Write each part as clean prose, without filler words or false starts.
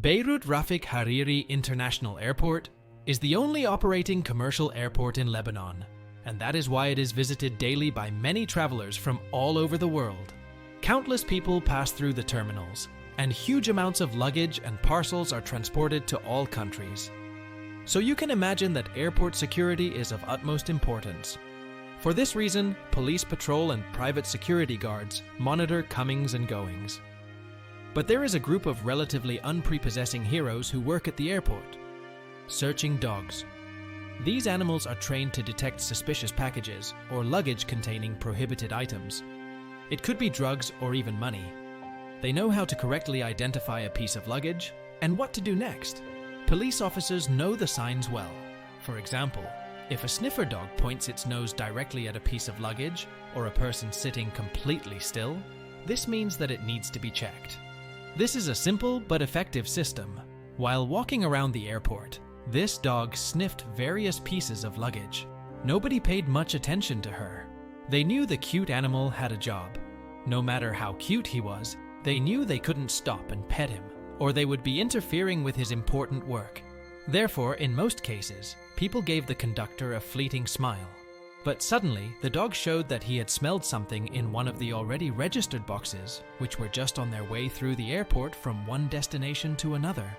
Beirut Rafik Hariri International Airport is the only operating commercial airport in Lebanon, and that is why it is visited daily by many travelers from all over the world. Countless people pass through the terminals, and huge amounts of luggage and parcels are transported to all countries. So you can imagine that airport security is of utmost importance. For this reason, police patrol and private security guards monitor comings and goings. But there is a group of relatively unprepossessing heroes who work at the airport: searching dogs. These animals are trained to detect suspicious packages or luggage containing prohibited items. It could be drugs or even money. They know how to correctly identify a piece of luggage and what to do next. Police officers know the signs well. For example, if a sniffer dog points its nose directly at a piece of luggage or a person sitting completely still, this means that it needs to be checked. This is a simple but effective system. While walking around the airport, this dog sniffed various pieces of luggage. Nobody paid much attention to her. They knew the cute animal had a job. No matter how cute he was, they knew they couldn't stop and pet him, or they would be interfering with his important work. Therefore, in most cases, people gave the conductor a fleeting smile. But suddenly, the dog showed that he had smelled something in one of the already registered boxes, which were just on their way through the airport from one destination to another.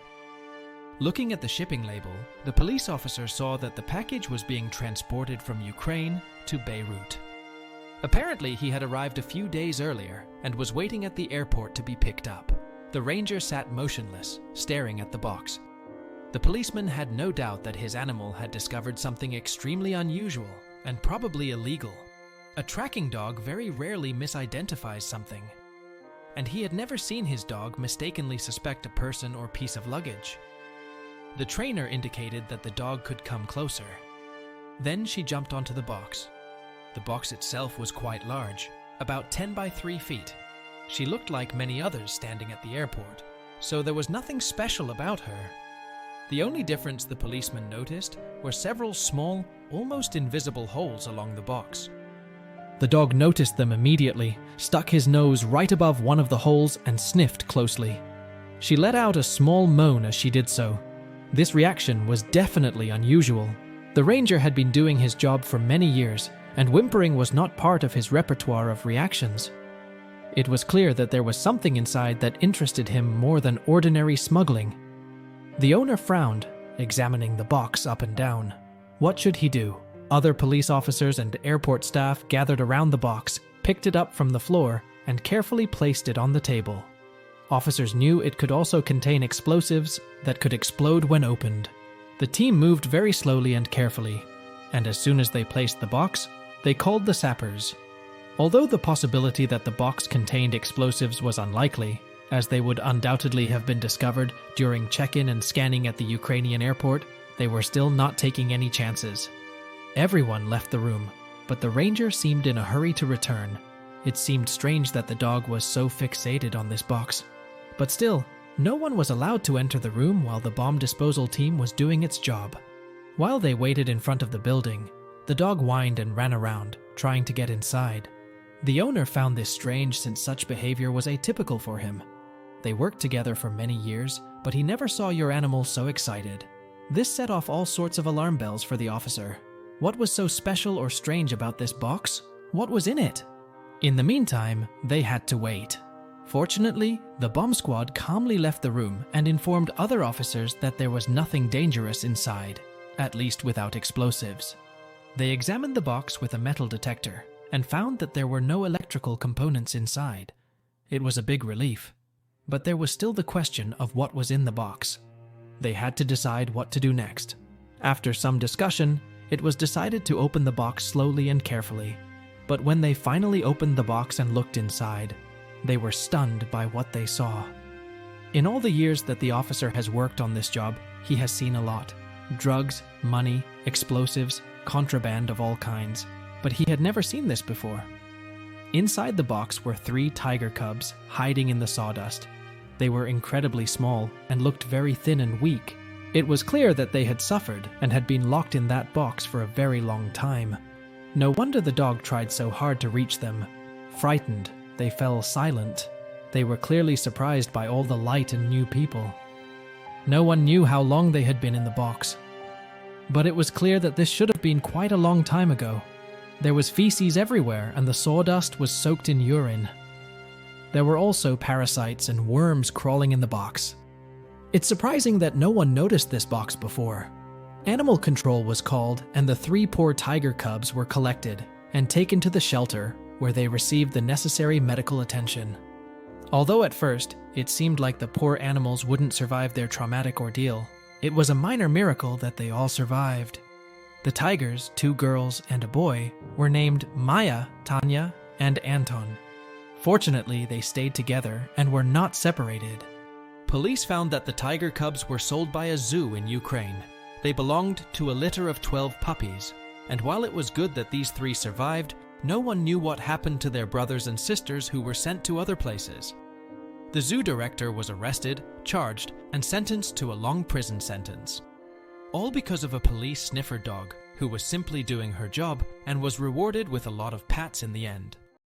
Looking at the shipping label, the police officer saw that the package was being transported from Ukraine to Beirut. Apparently, he had arrived a few days earlier and was waiting at the airport to be picked up. The ranger sat motionless, staring at the box. The policeman had no doubt that his animal had discovered something extremely unusual and probably illegal. A tracking dog very rarely misidentifies something, and he had never seen his dog mistakenly suspect a person or piece of luggage. The trainer indicated that the dog could come closer. Then she jumped onto the box. The box itself was quite large, about 10 by 3 feet. She looked like many others standing at the airport, so there was nothing special about her. The only difference the policeman noticed were several small, almost invisible holes along the box. The dog noticed them immediately, stuck his nose right above one of the holes and sniffed closely. She let out a small moan as she did so. This reaction was definitely unusual. The ranger had been doing his job for many years, and whimpering was not part of his repertoire of reactions. It was clear that there was something inside that interested him more than ordinary smuggling. The owner frowned, examining the box up and down. What should he do? Other police officers and airport staff gathered around the box, picked it up from the floor, and carefully placed it on the table. Officers knew it could also contain explosives that could explode when opened. The team moved very slowly and carefully, and as soon as they placed the box, they called the sappers. Although the possibility that the box contained explosives was unlikely, as they would undoubtedly have been discovered during check-in and scanning at the Ukrainian airport, they were still not taking any chances. Everyone left the room, but the ranger seemed in a hurry to return. It seemed strange that the dog was so fixated on this box. But still, no one was allowed to enter the room while the bomb disposal team was doing its job. While they waited in front of the building, the dog whined and ran around, trying to get inside. The owner found this strange since such behavior was atypical for him. They worked together for many years, but he never saw your animal so excited. This set off all sorts of alarm bells for the officer. What was so special or strange about this box? What was in it? In the meantime, they had to wait. Fortunately, the bomb squad calmly left the room and informed other officers that there was nothing dangerous inside, at least without explosives. They examined the box with a metal detector and found that there were no electrical components inside. It was a big relief. But there was still the question of what was in the box. They had to decide what to do next. After some discussion, it was decided to open the box slowly and carefully. But when they finally opened the box and looked inside, they were stunned by what they saw. In all the years that the officer has worked on this job, he has seen a lot. Drugs, money, explosives, contraband of all kinds. But he had never seen this before. Inside the box were 3 tiger cubs hiding in the sawdust. They were incredibly small and looked very thin and weak. It was clear that they had suffered and had been locked in that box for a very long time. No wonder the dog tried so hard to reach them. Frightened, they fell silent. They were clearly surprised by all the light and new people. No one knew how long they had been in the box. But it was clear that this should have been quite a long time ago. There was feces everywhere, and the sawdust was soaked in urine. There were also parasites and worms crawling in the box. It's surprising that no one noticed this box before. Animal control was called, and the 3 poor tiger cubs were collected and taken to the shelter, where they received the necessary medical attention. Although at first, it seemed like the poor animals wouldn't survive their traumatic ordeal, it was a minor miracle that they all survived. The tigers, 2 girls and a boy, were named Maya, Tanya, and Anton. Fortunately, they stayed together and were not separated. Police found that the tiger cubs were sold by a zoo in Ukraine. They belonged to a litter of 12 puppies, and while it was good that these 3 survived, no one knew what happened to their brothers and sisters who were sent to other places. The zoo director was arrested, charged, and sentenced to a long prison sentence. All because of a police sniffer dog who was simply doing her job and was rewarded with a lot of pats in the end.